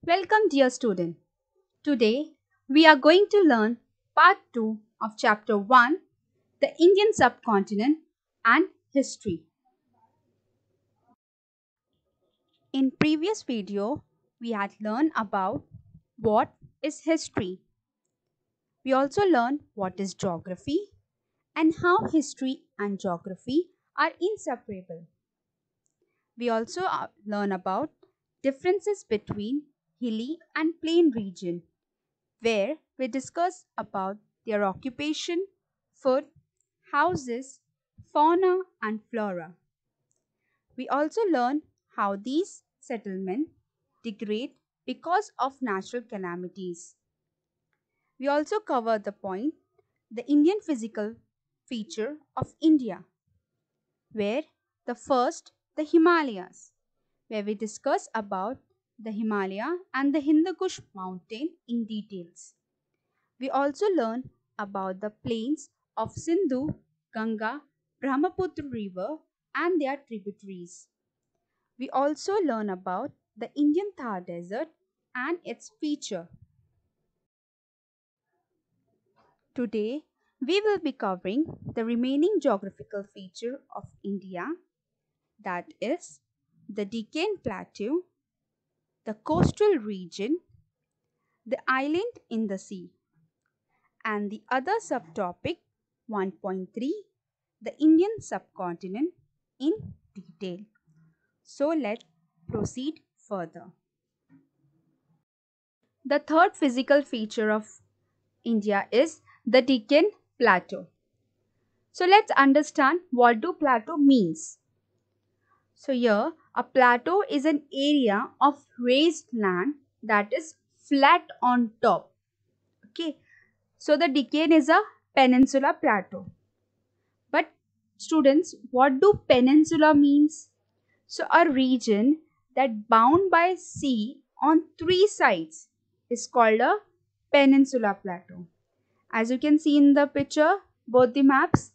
Welcome, dear student. Today we are going to learn part 2 of chapter 1, the Indian subcontinent and history. In previous video, we had learned about what is history. We also learned what is geography and how history and geography are inseparable. We also learn about differences between hilly and plain region, where we discuss about their occupation, food, houses, fauna and flora. We also learn how these settlements degrade because of natural calamities. We also cover the point, the Indian physical feature of India, where the first, the Himalayas, where we discuss about the Himalaya and the Hindu Kush mountain in details. We also learn about the plains of Sindhu, Ganga, Brahmaputra river and their tributaries. We also learn about the Indian Thar Desert and its feature. Today, we will be covering the remaining geographical feature of India, that is the Deccan Plateau, the coastal region, the island in the sea, and the other subtopic 1.3, the Indian subcontinent in detail. So let's proceed further. The third physical feature of India is the Deccan Plateau. So let's understand what do plateau means. So here a plateau is an area of raised land that is flat on top. Okay. So the Deccan is a peninsula plateau. But students, what do peninsula means? So a region that bound by sea on three sides is called a peninsula plateau. As you can see in the picture, both the maps,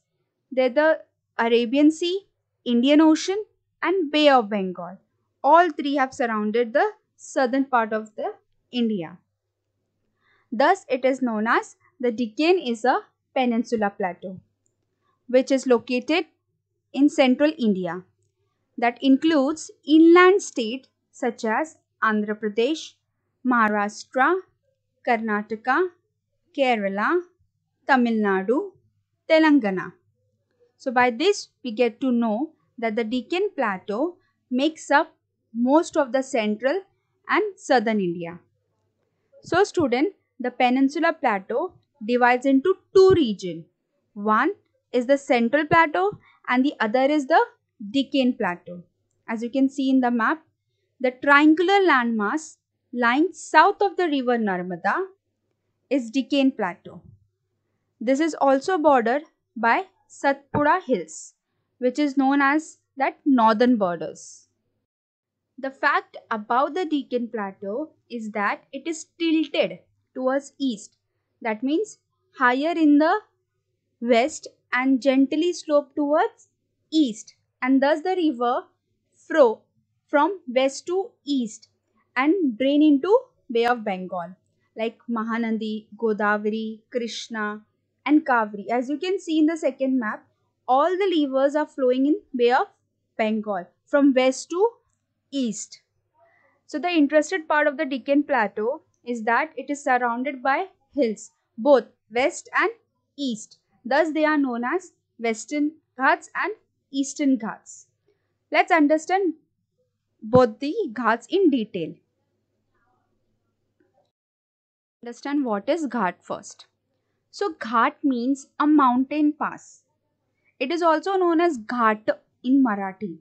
they're the Arabian Sea, Indian Ocean and Bay of Bengal. All three have surrounded the southern part of the India. Thus, it is known as the Deccan is a peninsula plateau, which is located in central India. That includes inland states such as Andhra Pradesh, Maharashtra, Karnataka, Kerala, Tamil Nadu, Telangana. So by this we get to know that the Deccan Plateau makes up most of the central and southern India. So student, the Peninsula Plateau divides into two regions. One is the Central Plateau and the other is the Deccan Plateau. As you can see in the map, the triangular landmass lying south of the river Narmada is Deccan Plateau. This is also bordered by Satpura Hills, which is known as that northern borders. The fact about the Deccan Plateau is that it is tilted towards east. That means higher in the west and gently slope towards east, and thus the river flow from west to east and drain into Bay of Bengal like Mahanadi, Godavari, Krishna and Kaveri. As you can see in the second map, all the rivers are flowing in Bay of Bengal from west to east. So the interested part of the Deccan Plateau is that it is surrounded by hills, both west and east. Thus they are known as Western Ghats and Eastern Ghats. Let's understand both the Ghats in detail. Understand what is Ghat first. So Ghat means a mountain pass. It is also known as Ghat in Marathi.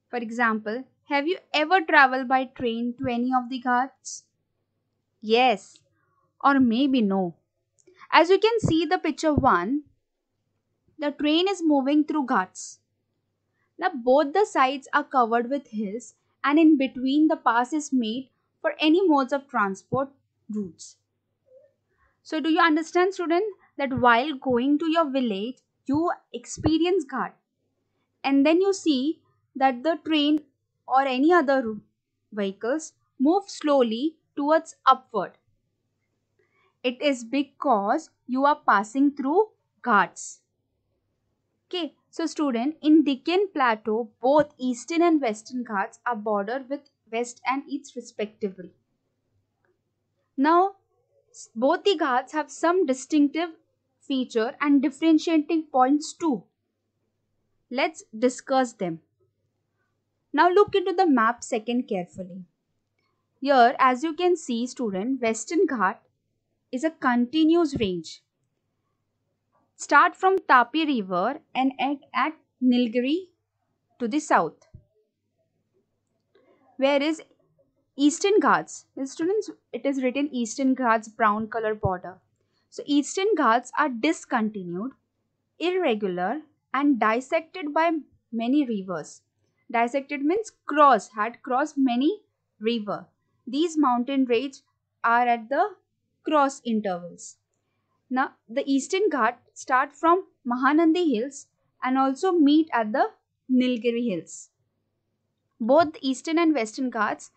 For example, have you ever traveled by train to any of the Ghats? Yes, or maybe no. As you can see the picture 1, the train is moving through Ghats. Now both the sides are covered with hills and in between the pass is made for any modes of transport routes. So do you understand student that while going to your village you experience Ghat and then you see that the train or any other vehicles move slowly towards upward. It is because you are passing through ghats. Okay, so student, in Deccan Plateau, both eastern and western ghats are bordered with west and east respectively. Now, both the ghats have some distinctive feature and differentiating points too. Let's discuss them. Now look into the map second carefully. Here, as you can see, student, Western Ghat is a continuous range. Start from Tapi River and end at Nilgiri to the south. Whereas Eastern Ghats, students, it is written Eastern Ghats brown color border. So Eastern Ghats are discontinued, irregular and dissected by many rivers. Dissected means had crossed many river. These mountain ranges are at the cross intervals. Now the Eastern Ghat start from Mahanandi Hills and also meet at the Nilgiri Hills. Both the Eastern and Western Ghats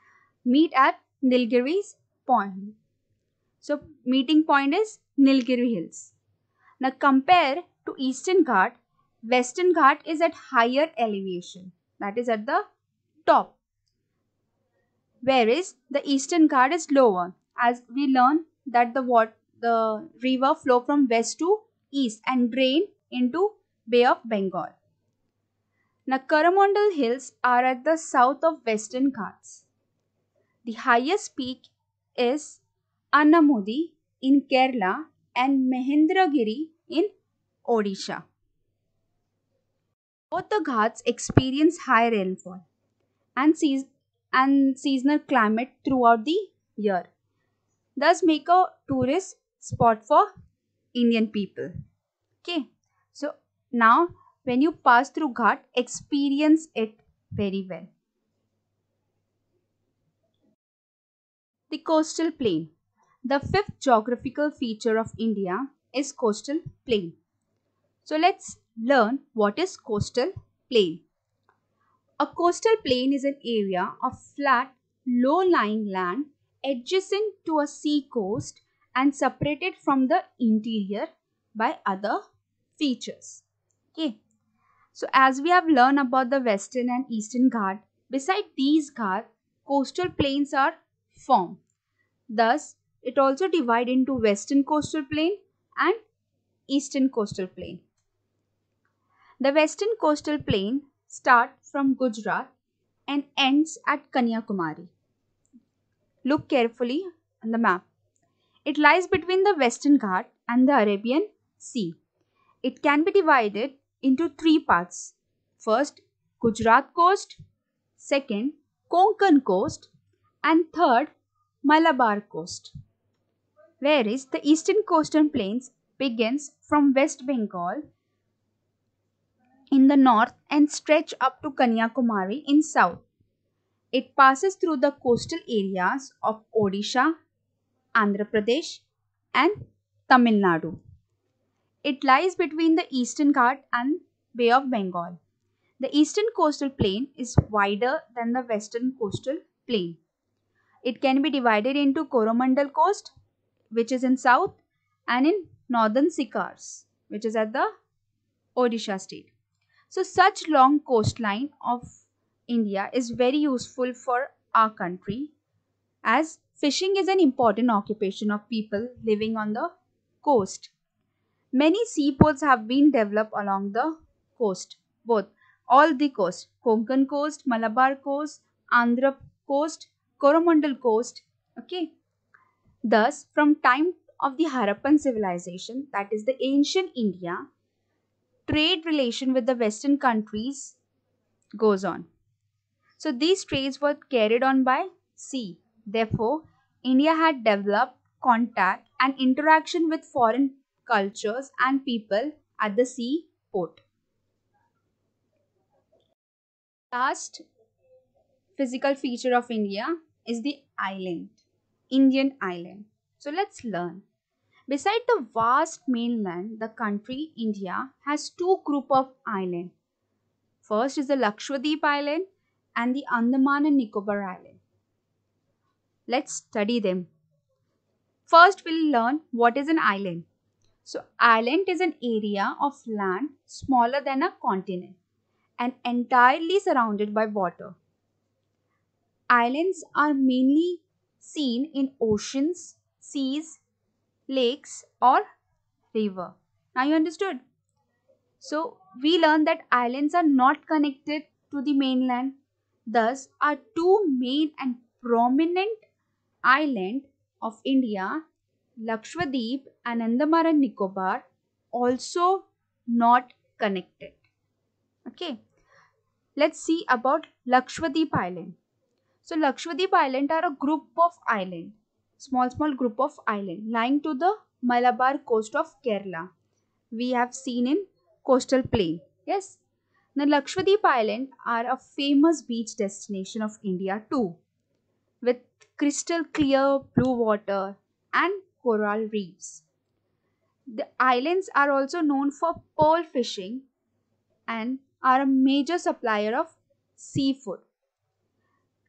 meet at Nilgiri's point. So meeting point is Nilgiri Hills. Now compare to Eastern Ghat, Western Ghat is at higher elevation, that is at the top, whereas the Eastern Ghat is lower. As we learn that the river flow from west to east and drain into Bay of Bengal. Now Coromandel Hills are at the south of Western Ghats. The highest peak is Annamudi in Kerala and Mahendragiri in Odisha. Both the Ghats experience high rainfall and, seasonal climate throughout the year, thus make a tourist spot for Indian people. Okay, so now when you pass through Ghat, experience it very well. The coastal plain. The fifth geographical feature of India is coastal plain. So let's learn what is coastal plain. A coastal plain is an area of flat, low-lying land adjacent to a sea coast and separated from the interior by other features. Okay. So as we have learned about the Western and Eastern Ghat, beside these Ghats, coastal plains are formed. Thus, it also divides into Western coastal plain and Eastern coastal plain. The Western coastal plain starts from Gujarat and ends at Kanyakumari. Look carefully on the map. It lies between the Western Ghat and the Arabian Sea. It can be divided into three parts. First, Gujarat coast, second, Konkan coast, and third, Malabar coast. Whereas the eastern coastal plains begins from West Bengal in the north and stretch up to Kanyakumari in south. It passes through the coastal areas of Odisha, Andhra Pradesh, and Tamil Nadu. It lies between the Eastern Ghat and Bay of Bengal. The eastern coastal plain is wider than the western coastal plain. It can be divided into Coromandel coast, which is in south, and in northern Sikars, which is at the Odisha state. So such long coastline of India is very useful for our country, as fishing is an important occupation of people living on the coast. Many seaports have been developed along the coast, both all the coast, Konkan coast, Malabar coast, Andhra coast, Coromandel coast. Okay. Thus, from time of the Harappan civilization, that is the ancient India, trade relation with the Western countries goes on. So these trades were carried on by sea. Therefore, India had developed contact and interaction with foreign cultures and people at the seaport. Last physical feature of India is the island, Indian island. So let's learn. Beside the vast mainland, the country India has two group of islands. First is the Lakshadweep Island and the Andaman and Nicobar Island. Let's study them. First, we'll learn what is an island. So, island is an area of land smaller than a continent and entirely surrounded by water. Islands are mainly seen in oceans, seas, lakes, or river. Now you understood? So we learned that islands are not connected to the mainland. Thus, our two main and prominent island of India, Lakshadweep and Andaman and Nicobar, also not connected. Okay, let's see about Lakshadweep Island. So Lakshadweep Island are a group of island, small group of island lying to the Malabar coast of Kerala. We have seen in coastal plain. Yes. Now Lakshadweep Island are a famous beach destination of India too, with crystal clear blue water and coral reefs. The islands are also known for pearl fishing and are a major supplier of seafood.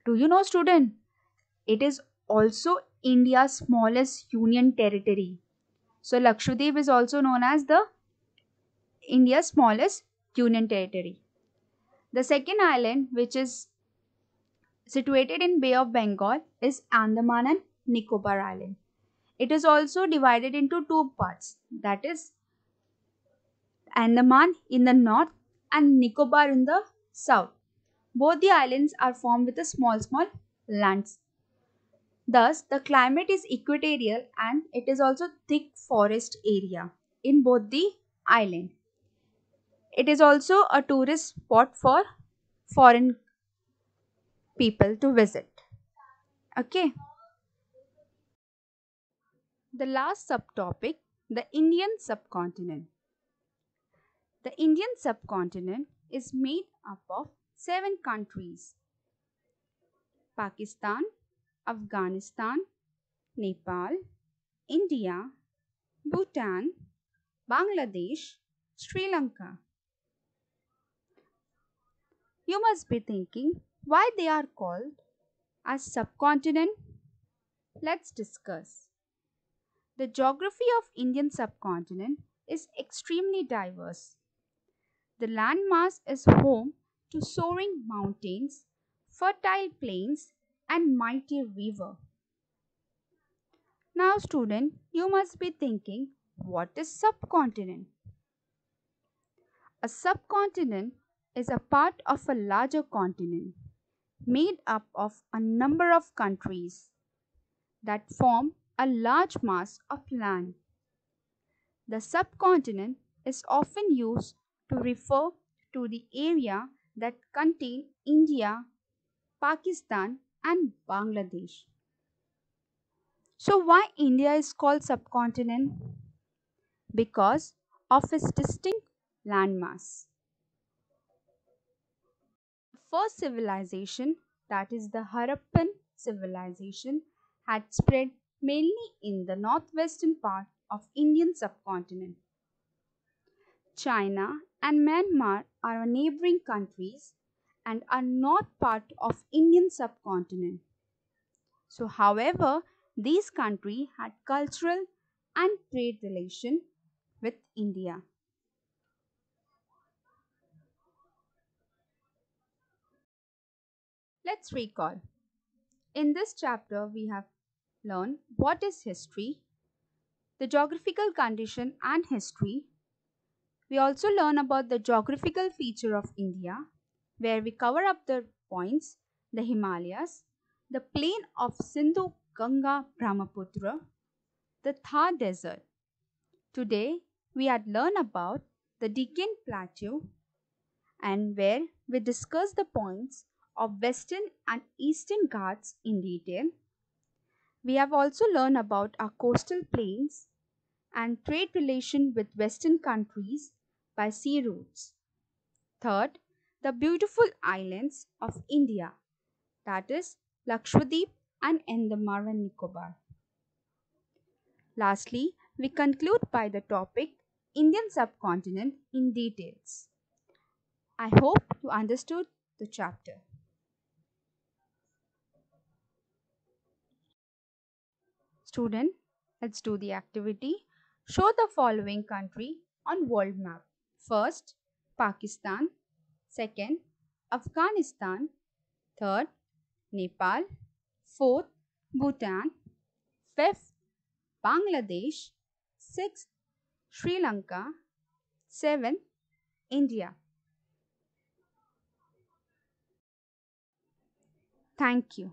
Do you know, student? It is also India's smallest union territory. So Lakshadweep is also known as the India's smallest union territory. The second island, which is situated in Bay of Bengal, is Andaman and Nicobar Island. It is also divided into two parts, that is Andaman in the north and Nicobar in the south. Both the islands are formed with a small lands. Thus, the climate is equatorial and it is also thick forest area in both the island. It is also a tourist spot for foreign people to visit. Okay. The last subtopic, the Indian subcontinent. The Indian subcontinent is made up of 7 countries: Pakistan, Afghanistan, Nepal, India, Bhutan, Bangladesh, Sri Lanka. You must be thinking why they are called as subcontinent. Let's discuss. The geography of Indian subcontinent is extremely diverse. The landmass is home to soaring mountains, fertile plains, and mighty river. Now student, you must be thinking, what is subcontinent? A subcontinent is a part of a larger continent made up of a number of countries that form a large mass of land. The subcontinent is often used to refer to the area that contain India, Pakistan and Bangladesh. So why India is called subcontinent? Because of its distinct landmass. The first civilization, that is the Harappan civilization, had spread mainly in the northwestern part of Indian subcontinent. China and Myanmar are neighboring countries and are not part of Indian subcontinent. So however, these countries had cultural and trade relation with India. Let's recall. In this chapter, we have learned what is history, the geographical condition and history. We also learn about the geographical feature of India, where we cover up the points, the Himalayas, the plain of Sindhu, Ganga, Brahmaputra, the Thar Desert. Today, we had learned about the Deccan Plateau and where we discuss the points of Western and Eastern Ghats in detail. We have also learned about our coastal plains and trade relation with Western countries by sea routes. Third, the beautiful islands of India, that is Lakshadweep and Andaman and Nicobar. Lastly, we conclude by the topic Indian subcontinent in details. I hope you understood the chapter. Student, let's do the activity. Show the following country on world map. First, Pakistan. Second, Afghanistan. Third, Nepal. Fourth, Bhutan. Fifth, Bangladesh. Sixth, Sri Lanka. Seventh, India. Thank you.